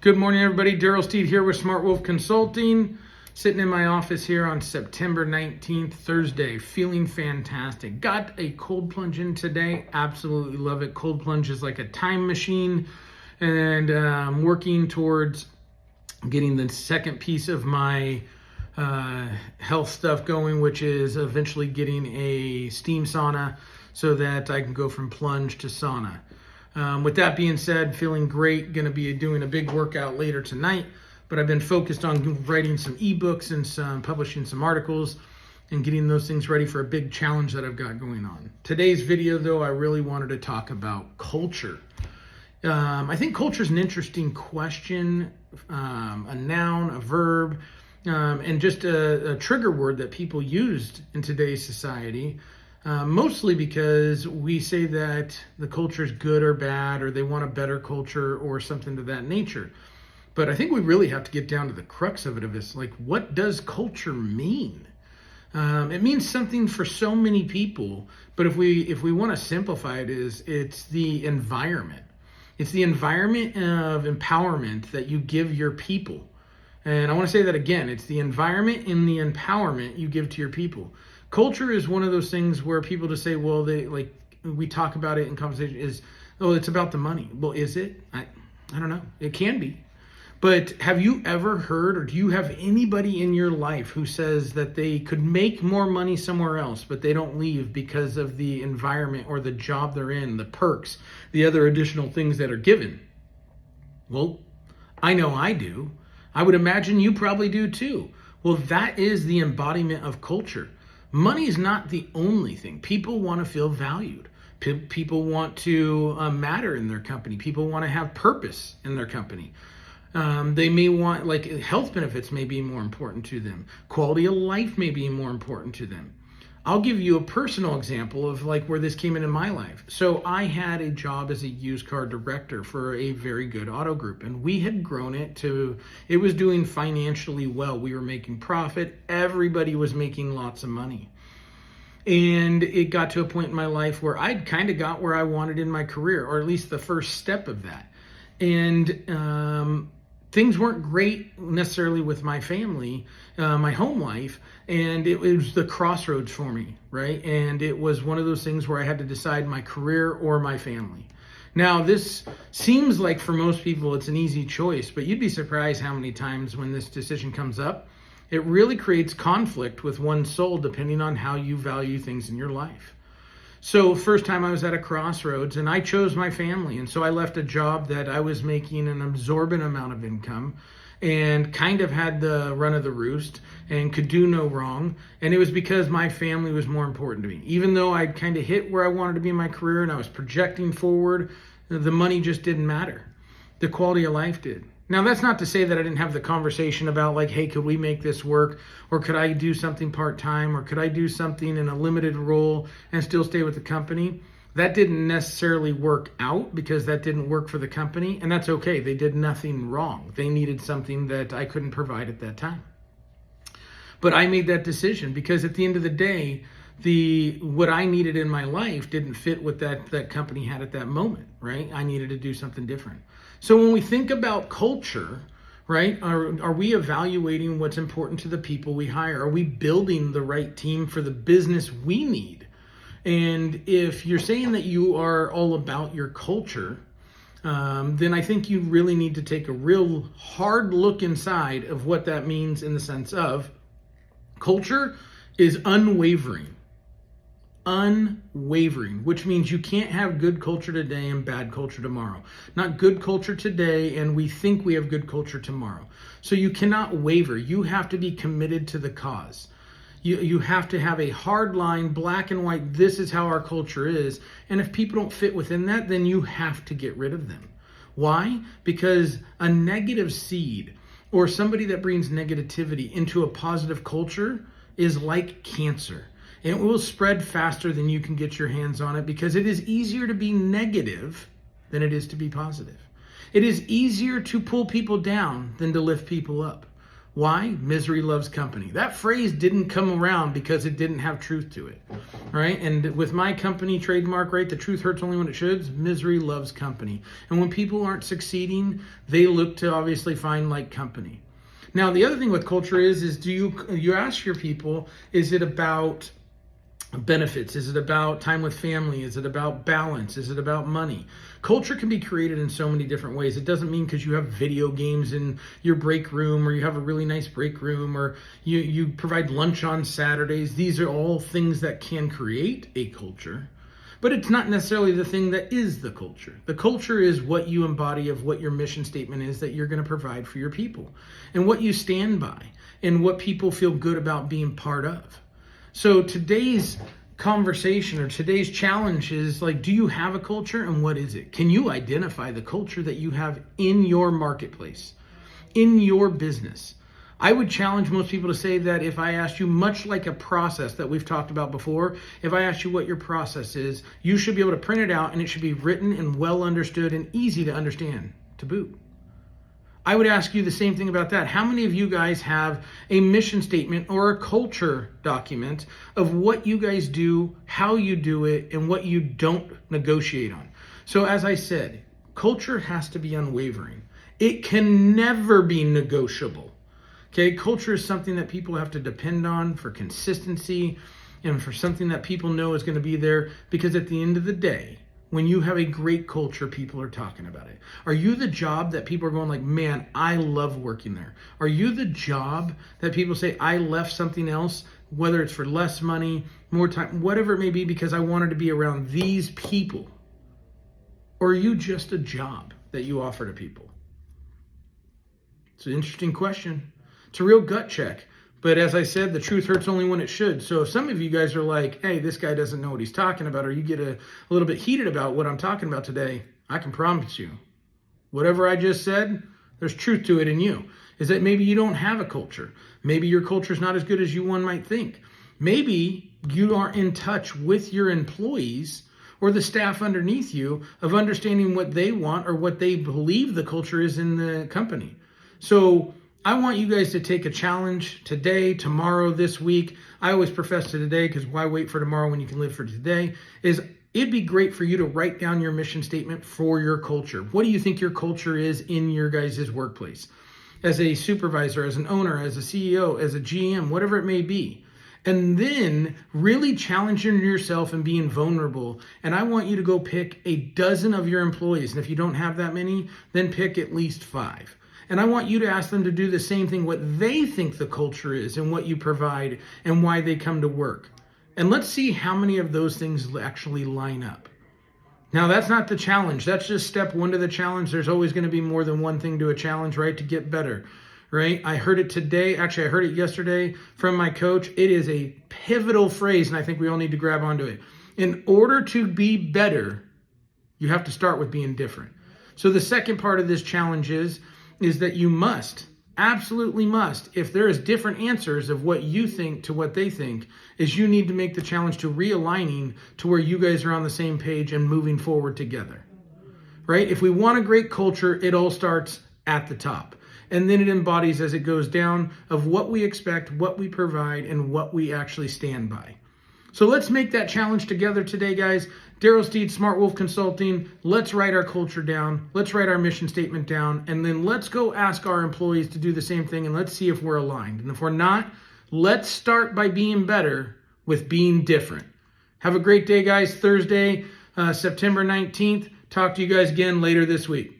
Good morning, everybody. Daryl Steed here with Smart Wolf Consulting. Sitting in my office here on September 19th, Thursday. Feeling fantastic. Got a cold plunge in today. Absolutely love it. Cold plunge is like a time machine. And I'm working towards getting the second piece of my health stuff going, which is eventually getting a steam sauna so that I can go from plunge to sauna. With that being said, feeling great. Going to be doing a big workout later tonight, but I've been focused on writing some ebooks and publishing some articles and getting those things ready for a big challenge that I've got going on. Today's video, though, I really wanted to talk about culture. I think culture is an interesting question, a noun, a verb, and just a trigger word that people used in today's society. Mostly because we say that the culture is good or bad, or they want a better culture or something of that nature. But I think we really have to get down to the crux of it, like, what does culture mean? It means something for so many people, but if we want to simplify it, it's the environment. It's the environment of empowerment that you give your people. And I want to say that again, it's the environment and the empowerment you give to your people. Culture is one of those things where people just say, well, we talk about it in conversation it's about the money. Well, is it? I don't know. It can be. But have you ever heard, or do you have anybody in your life who says that they could make more money somewhere else, but they don't leave because of the environment or the job they're in, the perks, the other additional things that are given? Well, I know I do. I would imagine you probably do too. Well, that is the embodiment of culture. Money is not the only thing. People want to feel valued. People want to matter in their company. People want to have purpose in their company. They may want, health benefits may be more important to them. Quality of life may be more important to them. I'll give you a personal example of where this came into my life. So I had a job as a used car director for a very good auto group, and we had grown it was doing financially well. We were making profit. Everybody was making lots of money. And it got to a point in my life where I'd kind of got where I wanted in my career, or at least the first step of that. And things weren't great necessarily with my family, my home life, and it was the crossroads for me, right? And it was one of those things where I had to decide my career or my family. Now, this seems like for most people it's an easy choice, but you'd be surprised how many times when this decision comes up, it really creates conflict with one's soul depending on how you value things in your life. So first time I was at a crossroads, and I chose my family. And so I left a job that I was making an absorbent amount of income and kind of had the run of the roost and could do no wrong. And it was because my family was more important to me. Even though I'd kind of hit where I wanted to be in my career and I was projecting forward, the money just didn't matter. The quality of life did. Now, that's not to say that I didn't have the conversation about hey, could we make this work? Or could I do something part-time? Or could I do something in a limited role and still stay with the company? That didn't necessarily work out because that didn't work for the company. And that's okay. They did nothing wrong. They needed something that I couldn't provide at that time. But I made that decision because at the end of the day, what I needed in my life didn't fit what that company had at that moment, right? I needed to do something different. So when we think about culture, right, are we evaluating what's important to the people we hire? Are we building the right team for the business we need? And if you're saying that you are all about your culture, then I think you really need to take a real hard look inside of what that means in the sense of culture is unwavering. Unwavering, which means you can't have good culture today and bad culture tomorrow. Not good culture today and we think we have good culture tomorrow. So you cannot waver. You have to be committed to the cause. You have to have a hard line, black and white, this is how our culture is. And if people don't fit within that, then you have to get rid of them. Why? Because a negative seed or somebody that brings negativity into a positive culture is like cancer. It will spread faster than you can get your hands on it because it is easier to be negative than it is to be positive. It is easier to pull people down than to lift people up. Why? Misery loves company. That phrase didn't come around because it didn't have truth to it, right? And with my company trademark, right, the truth hurts only when it should. Misery loves company. And when people aren't succeeding, they look to obviously find like company. Now, the other thing with culture is do you ask your people, is it about benefits? Is it about time with family? Is it about balance? Is it about money? Culture can be created in so many different ways. It doesn't mean because you have video games in your break room, or you have a really nice break room, or you provide lunch on Saturdays. These are all things that can create a culture, but it's not necessarily the thing that is the culture. The culture is what you embody of what your mission statement is that you're going to provide for your people, and what you stand by, and what people feel good about being part of. So today's conversation or today's challenge is like, do you have a culture, and what is it? Can you identify the culture that you have in your marketplace, in your business? I would challenge most people to say that if I asked you, much like a process that we've talked about before, if I asked you what your process is, you should be able to print it out, and it should be written and well understood and easy to understand to boot. I would ask you the same thing about that. How many of you guys have a mission statement or a culture document of what you guys do, how you do it, and what you don't negotiate on? So as I said, culture has to be unwavering. It can never be negotiable. Okay, culture is something that people have to depend on for consistency and for something that people know is going to be there, because at the end of the day, when you have a great culture, people are talking about it. Are you the job that people are going like, man, I love working there? Are you the job that people say, I left something else, whether it's for less money, more time, whatever it may be, because I wanted to be around these people? Or are you just a job that you offer to people? It's an interesting question. It's a real gut check. But as I said, the truth hurts only when it should. So if some of you guys are like, hey, this guy doesn't know what he's talking about, or you get a little bit heated about what I'm talking about today, I can promise you, whatever I just said, there's truth to it in you. Is that maybe you don't have a culture. Maybe your culture is not as good as you one might think. Maybe you aren't in touch with your employees or the staff underneath you of understanding what they want or what they believe the culture is in the company. So I want you guys to take a challenge today, tomorrow, this week. I always profess to today, because why wait for tomorrow when you can live for today? It'd be great for you to write down your mission statement for your culture. What do you think your culture is in your guys' workplace? As a supervisor, as an owner, as a CEO, as a GM, whatever it may be. And then really challenging yourself and being vulnerable. And I want you to go pick a dozen of your employees. And if you don't have that many, then pick at least 5. And I want you to ask them to do the same thing, what they think the culture is and what you provide and why they come to work. And let's see how many of those things actually line up. Now, that's not the challenge. That's just step 1 to the challenge. There's always going to be more than one thing to a challenge, right? To get better, right? I heard it today. Actually, I heard it yesterday from my coach. It is a pivotal phrase, and I think we all need to grab onto it. In order to be better, you have to start with being different. So the second part of this challenge is that you must, absolutely must, if there is different answers of what you think to what they think, is you need to make the challenge to realigning to where you guys are on the same page and moving forward together, right? If we want a great culture, it all starts at the top. And then it embodies as it goes down of what we expect, what we provide, and what we actually stand by. So let's make that challenge together today, guys. Daryl Steed, Smart Wolf Consulting. Let's write our culture down. Let's write our mission statement down. And then let's go ask our employees to do the same thing. And let's see if we're aligned. And if we're not, let's start by being better with being different. Have a great day, guys. Thursday, September 19th. Talk to you guys again later this week.